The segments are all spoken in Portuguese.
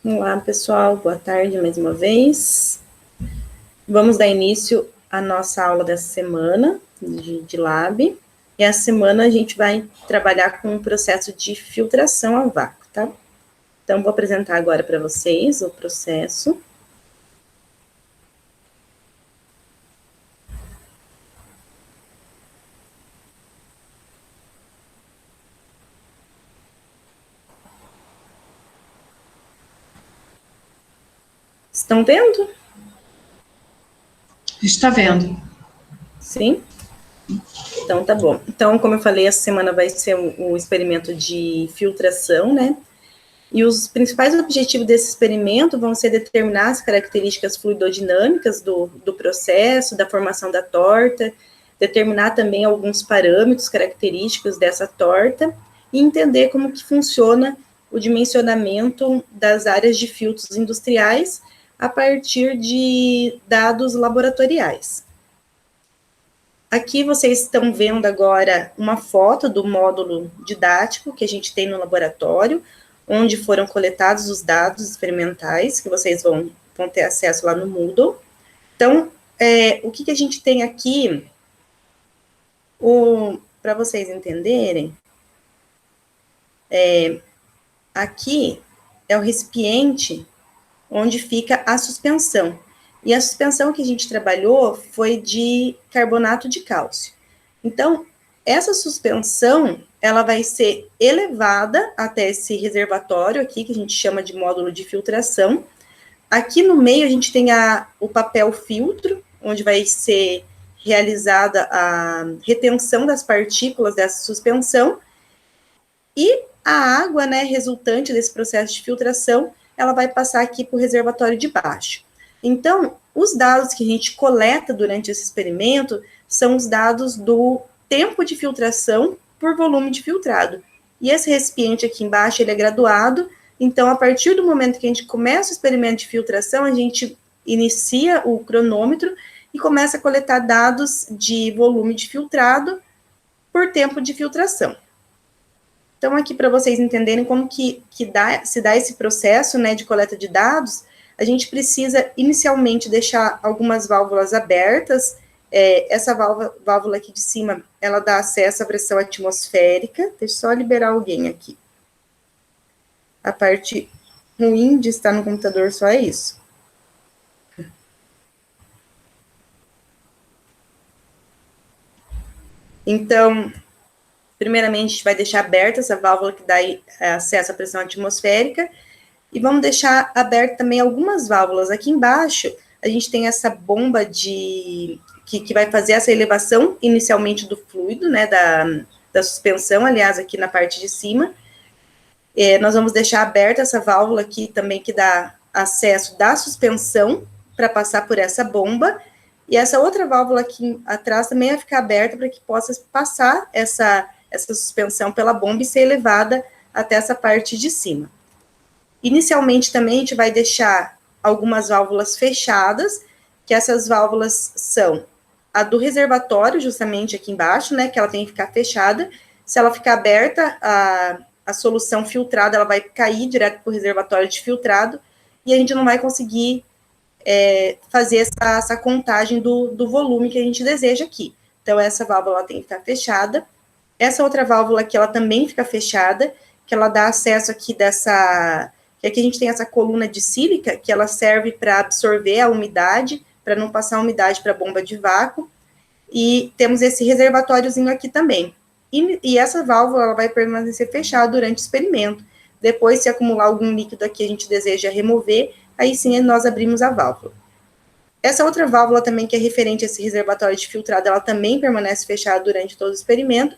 Olá, pessoal, boa tarde mais uma vez. Vamos dar início à nossa aula dessa semana de Lab. E essa semana a gente vai trabalhar com o processo de filtração a vácuo, tá? Então, vou apresentar agora para vocês o processo. Estão vendo? Está vendo. Sim? Então, tá bom. Então, como eu falei, essa semana vai ser um experimento de filtração, né? E os principais objetivos desse experimento vão ser determinar as características fluidodinâmicas do processo, da formação da torta, determinar também alguns parâmetros característicos dessa torta e entender como que funciona o dimensionamento das áreas de filtros industriais a partir de dados laboratoriais. Aqui vocês estão vendo agora uma foto do módulo didático que a gente tem no laboratório, onde foram coletados os dados experimentais, que vocês vão ter acesso lá no Moodle. Então, o que a gente tem aqui, para vocês entenderem, aqui é o recipiente onde fica a suspensão. E a suspensão que a gente trabalhou foi de carbonato de cálcio. Então, essa suspensão, ela vai ser elevada até esse reservatório aqui, que a gente chama de módulo de filtração. Aqui no meio a gente tem o papel filtro, onde vai ser realizada a retenção das partículas dessa suspensão, e a água, né, resultante desse processo de filtração, ela vai passar aqui para o reservatório de baixo. Então, os dados que a gente coleta durante esse experimento são os dados do tempo de filtração por volume de filtrado. E esse recipiente aqui embaixo, ele é graduado, então, a partir do momento que a gente começa o experimento de filtração, a gente inicia o cronômetro e começa a coletar dados de volume de filtrado por tempo de filtração. Então, aqui para vocês entenderem como se dá esse processo, né, de coleta de dados, a gente precisa inicialmente deixar algumas válvulas abertas. Essa válvula aqui de cima, ela dá acesso à pressão atmosférica. Deixa eu só liberar alguém aqui. A parte ruim de estar no computador só é isso. Então, primeiramente, a gente vai deixar aberta essa válvula que dá acesso à pressão atmosférica, e vamos deixar aberto também algumas válvulas. Aqui embaixo, a gente tem essa bomba que vai fazer essa elevação inicialmente do fluido, né, da suspensão, aliás, aqui na parte de cima. Nós vamos deixar aberta essa válvula aqui também, que dá acesso da suspensão para passar por essa bomba, e essa outra válvula aqui atrás também vai ficar aberta para que possa passar essa suspensão pela bomba e ser elevada até essa parte de cima. Inicialmente também a gente vai deixar algumas válvulas fechadas, que essas válvulas são a do reservatório, justamente aqui embaixo, né, que ela tem que ficar fechada. Se ela ficar aberta, a solução filtrada, ela vai cair direto para o reservatório de filtrado, e a gente não vai conseguir fazer essa contagem do volume que a gente deseja aqui. Então, essa válvula tem que estar fechada. Essa outra válvula aqui, ela também fica fechada, que ela dá acesso aqui que aqui a gente tem essa coluna de sílica, que ela serve para absorver a umidade, para não passar a umidade para a bomba de vácuo, e temos esse reservatóriozinho aqui também. E essa válvula, ela vai permanecer fechada durante o experimento. Depois, se acumular algum líquido aqui, a gente deseja remover, aí sim nós abrimos a válvula. Essa outra válvula também, que é referente a esse reservatório de filtrado, ela também permanece fechada durante todo o experimento,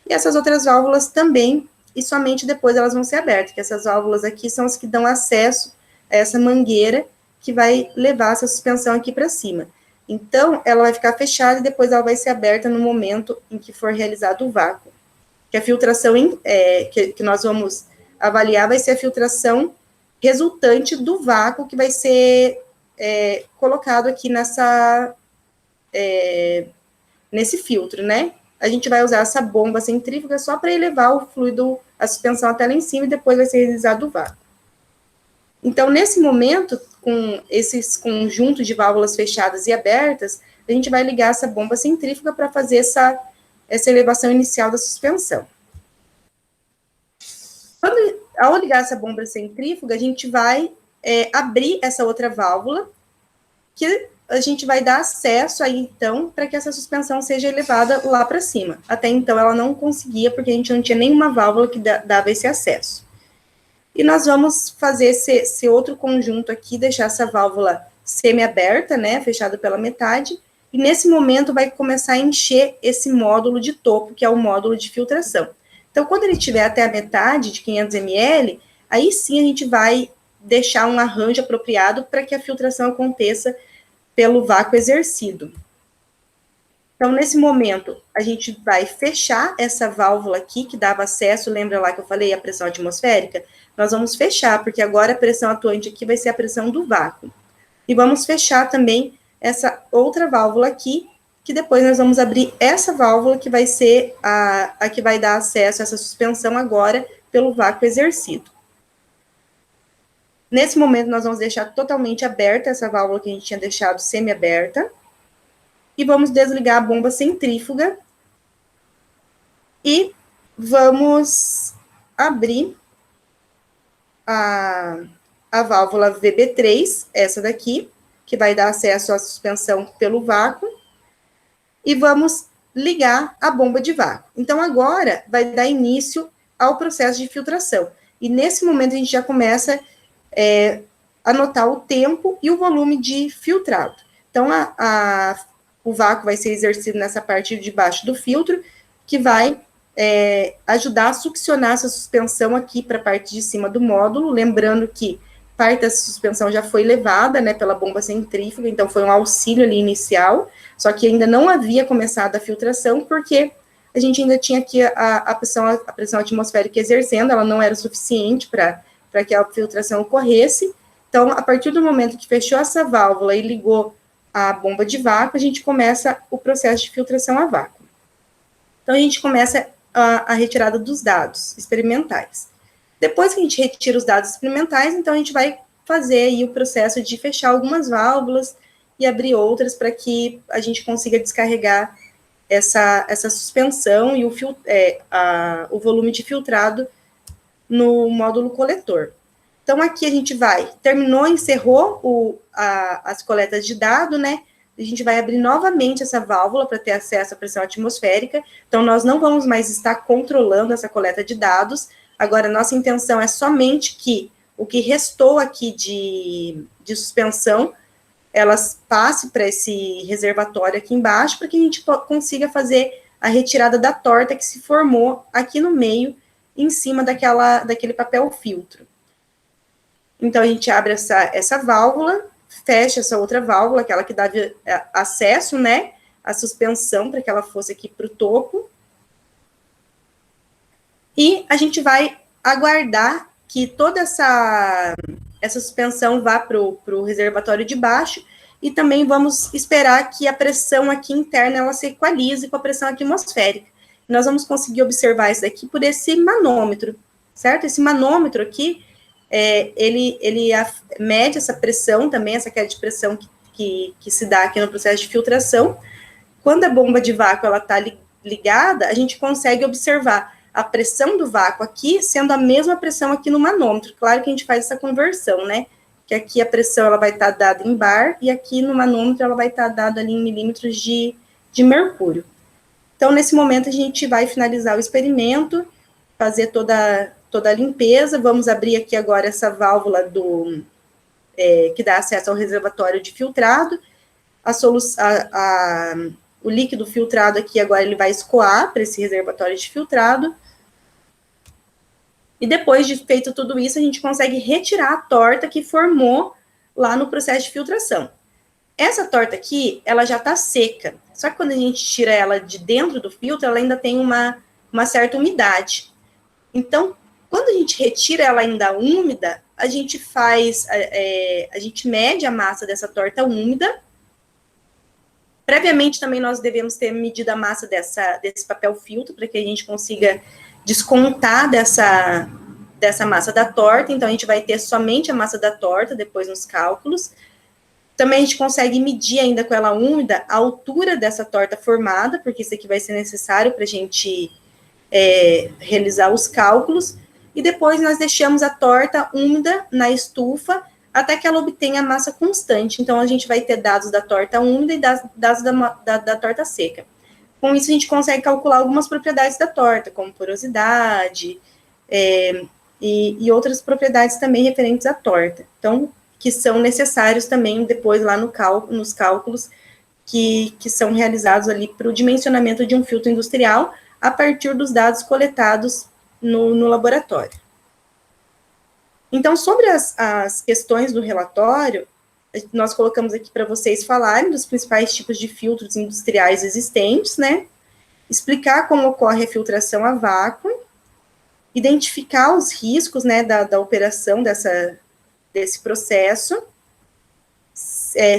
e essas outras válvulas também, e somente depois elas vão ser abertas, que essas válvulas aqui são as que dão acesso a essa mangueira que vai levar essa suspensão aqui para cima. Então, ela vai ficar fechada e depois ela vai ser aberta no momento em que for realizado o vácuo. Que a filtração que nós vamos avaliar vai ser a filtração resultante do vácuo que vai ser colocado aqui nesse filtro, né? A gente vai usar essa bomba centrífuga só para elevar o fluido, a suspensão até lá em cima, e depois vai ser realizado o vácuo. Então, nesse momento, com esses conjuntos de válvulas fechadas e abertas, a gente vai ligar essa bomba centrífuga para fazer essa elevação inicial da suspensão. Ao ligar essa bomba centrífuga, a gente vai abrir essa outra válvula, que a gente vai dar acesso aí, então, para que essa suspensão seja elevada lá para cima. Até então, ela não conseguia, porque a gente não tinha nenhuma válvula que dava esse acesso. E nós vamos fazer esse outro conjunto aqui, deixar essa válvula semi-aberta, né, fechada pela metade, e nesse momento vai começar a encher esse módulo de topo, que é o módulo de filtração. Então, quando ele estiver até a metade, de 500 ml, aí sim a gente vai deixar um arranjo apropriado para que a filtração aconteça pelo vácuo exercido. Então, nesse momento, a gente vai fechar essa válvula aqui, que dava acesso, lembra lá que eu falei, a pressão atmosférica? Nós vamos fechar, porque agora a pressão atuante aqui vai ser a pressão do vácuo. E vamos fechar também essa outra válvula aqui, que depois nós vamos abrir essa válvula, que vai ser a que vai dar acesso a essa suspensão agora pelo vácuo exercido. Nesse momento, nós vamos deixar totalmente aberta essa válvula que a gente tinha deixado semi-aberta. E vamos desligar a bomba centrífuga. E vamos abrir a válvula VB3, essa daqui, que vai dar acesso à suspensão pelo vácuo. E vamos ligar a bomba de vácuo. Então, agora, vai dar início ao processo de filtração. E nesse momento, a gente já começa a anotar o tempo e o volume de filtrado. Então, o vácuo vai ser exercido nessa parte de baixo do filtro, que vai ajudar a succionar essa suspensão aqui para a parte de cima do módulo, lembrando que parte dessa suspensão já foi levada, né, pela bomba centrífuga, então foi um auxílio ali inicial, só que ainda não havia começado a filtração, porque a gente ainda tinha aqui a pressão atmosférica exercendo, ela não era suficiente para que a filtração ocorresse. Então, a partir do momento que fechou essa válvula e ligou a bomba de vácuo, a gente começa o processo de filtração a vácuo. Então, a gente começa a retirada dos dados experimentais. Depois que a gente retira os dados experimentais, então a gente vai fazer aí o processo de fechar algumas válvulas e abrir outras para que a gente consiga descarregar essa suspensão e o volume de filtrado no módulo coletor. Então, aqui a gente encerrou as coletas de dado, né? A gente vai abrir novamente essa válvula para ter acesso à pressão atmosférica. Então, nós não vamos mais estar controlando essa coleta de dados. Agora, nossa intenção é somente que o que restou aqui de suspensão, elas passe para esse reservatório aqui embaixo, para que a gente consiga fazer a retirada da torta que se formou aqui no meio, em cima daquele papel filtro. Então, a gente abre essa válvula, fecha essa outra válvula, aquela que dava acesso, né, à suspensão, para que ela fosse aqui para o topo. E a gente vai aguardar que toda essa suspensão vá para o reservatório de baixo, e também vamos esperar que a pressão aqui interna, ela se equalize com a pressão atmosférica. Nós vamos conseguir observar isso daqui por esse manômetro, certo? Esse manômetro aqui, ele mede essa pressão também, essa queda de pressão que se dá aqui no processo de filtração. Quando a bomba de vácuo está ligada, a gente consegue observar a pressão do vácuo aqui sendo a mesma pressão aqui no manômetro. Claro que a gente faz essa conversão, né? Que aqui a pressão ela vai estar dada em bar e aqui no manômetro ela vai estar dada ali em milímetros de mercúrio. Então, nesse momento, a gente vai finalizar o experimento, fazer toda a limpeza. Vamos abrir aqui agora essa válvula que dá acesso ao reservatório de filtrado. O líquido filtrado aqui agora ele vai escoar para esse reservatório de filtrado. E depois de feito tudo isso, a gente consegue retirar a torta que formou lá no processo de filtração. Essa torta aqui, ela já está seca. Só que quando a gente tira ela de dentro do filtro, ela ainda tem uma certa umidade. Então, quando a gente retira ela ainda úmida, a gente mede a massa dessa torta úmida. Previamente, também nós devemos ter medido a massa desse papel filtro, para que a gente consiga descontar dessa massa da torta, então a gente vai ter somente a massa da torta depois nos cálculos. Também a gente consegue medir ainda com ela úmida a altura dessa torta formada, porque isso aqui vai ser necessário para a gente realizar os cálculos. E depois nós deixamos a torta úmida na estufa até que ela obtenha a massa constante. Então, a gente vai ter dados da torta úmida e dados da torta seca. Com isso, a gente consegue calcular algumas propriedades da torta, como porosidade e outras propriedades também referentes à torta. Então, que são necessários também depois lá nos cálculos que são realizados ali para o dimensionamento de um filtro industrial a partir dos dados coletados no laboratório. Então, sobre as questões do relatório, nós colocamos aqui para vocês falarem dos principais tipos de filtros industriais existentes, né? Explicar como ocorre a filtração a vácuo, identificar os riscos, né, da operação desse processo,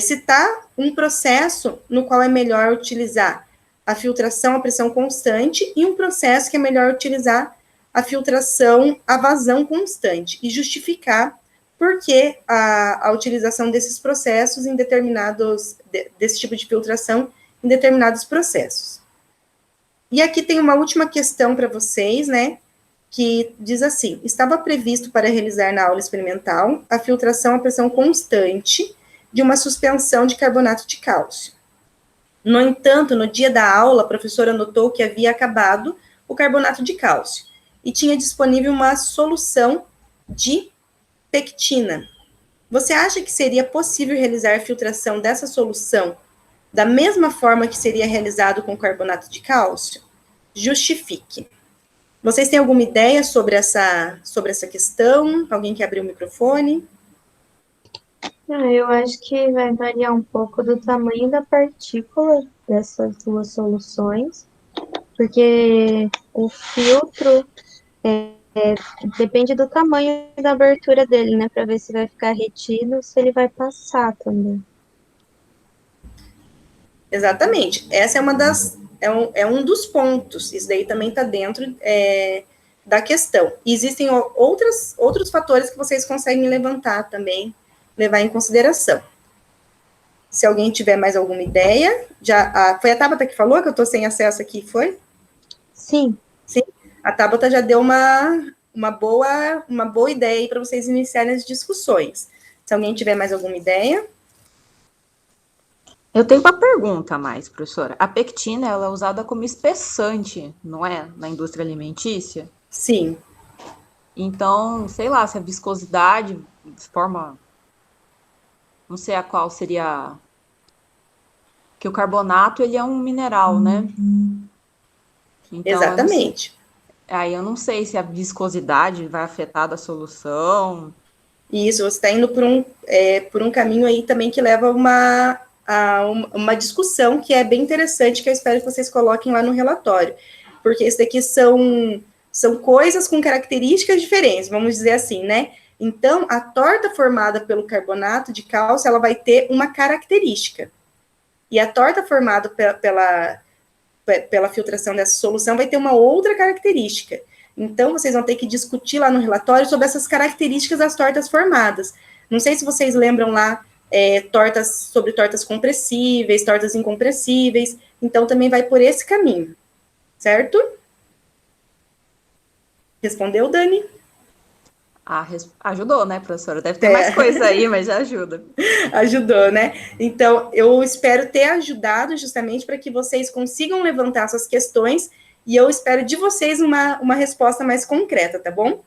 citar um processo no qual é melhor utilizar a filtração a pressão constante e um processo que é melhor utilizar a filtração a vazão constante e justificar por que a utilização desses processos em desse tipo de filtração em determinados processos. E aqui tem uma última questão para vocês, né, que diz assim: estava previsto para realizar na aula experimental a filtração a pressão constante de uma suspensão de carbonato de cálcio. No entanto, no dia da aula, a professora notou que havia acabado o carbonato de cálcio e tinha disponível uma solução de pectina. Você acha que seria possível realizar a filtração dessa solução da mesma forma que seria realizado com carbonato de cálcio? Justifique. Vocês têm alguma ideia sobre essa questão? Alguém quer abrir o microfone? Eu acho que vai variar um pouco do tamanho da partícula dessas duas soluções, porque o filtro depende do tamanho da abertura dele, né, para ver se vai ficar retido ou se ele vai passar também. Exatamente. Essa é um dos pontos. Isso daí também está dentro da questão. E existem outros fatores que vocês conseguem levantar também, levar em consideração. Se alguém tiver mais alguma ideia, foi a Tabata que falou que eu estou sem acesso aqui, foi? Sim. Sim. A Tabata já deu uma boa ideia para vocês iniciarem as discussões. Se alguém tiver mais alguma ideia. Eu tenho uma pergunta a mais, professora. A pectina, ela é usada como espessante, não é? Na indústria alimentícia? Sim. Então, sei lá, se a viscosidade forma... Não sei a qual seria... Que o carbonato, ele é um mineral, né? Então, exatamente. Aí eu não sei se a viscosidade vai afetar da solução. Isso, você está indo por um caminho aí também que leva a uma discussão que é bem interessante, que eu espero que vocês coloquem lá no relatório. Porque isso daqui são coisas com características diferentes, vamos dizer assim, né? Então, a torta formada pelo carbonato de cálcio, ela vai ter uma característica. E a torta formada pela filtração dessa solução vai ter uma outra característica. Então, vocês vão ter que discutir lá no relatório sobre essas características das tortas formadas. Não sei se vocês lembram lá sobre tortas compressíveis, tortas incompressíveis. Então, também vai por esse caminho. Certo? Respondeu, Dani? Ajudou, né, professora? Deve ter mais coisa aí, mas já ajuda. Ajudou, né? Então, eu espero ter ajudado justamente para que vocês consigam levantar essas questões e eu espero de vocês uma resposta mais concreta, tá bom?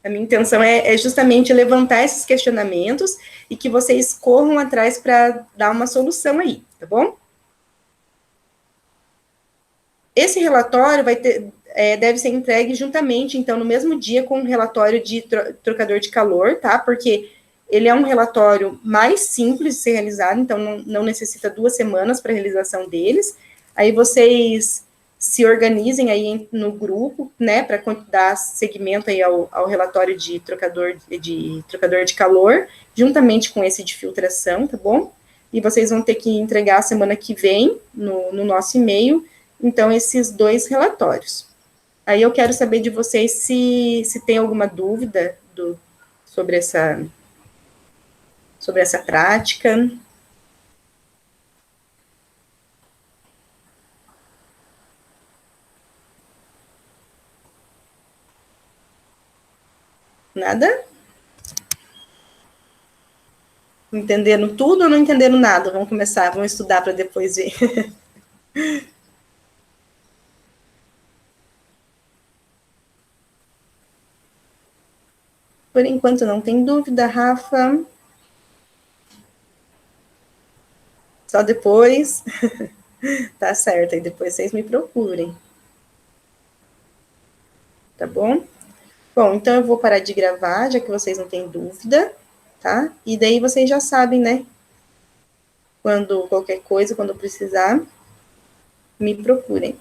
A minha intenção é justamente levantar esses questionamentos e que vocês corram atrás para dar uma solução aí, tá bom? Esse relatório deve ser entregue juntamente, então, no mesmo dia com o relatório de trocador de calor, tá? Porque ele é um relatório mais simples de ser realizado, então não necessita 2 semanas para a realização deles. Aí vocês se organizem aí no grupo, né, para dar seguimento aí ao relatório de trocador de calor, juntamente com esse de filtração, tá bom? E vocês vão ter que entregar a semana que vem, no nosso e-mail, então, esses 2 relatórios. Aí eu quero saber de vocês se tem alguma dúvida sobre essa prática. Nada? Entendendo tudo ou não entendendo nada? Vamos começar, vamos estudar para depois ver. Por enquanto não tem dúvida, Rafa. Só depois. Tá certo, aí depois vocês me procurem. Tá bom? Bom, então eu vou parar de gravar, já que vocês não têm dúvida, tá? E daí vocês já sabem, né? Quando qualquer coisa, quando precisar, me procurem.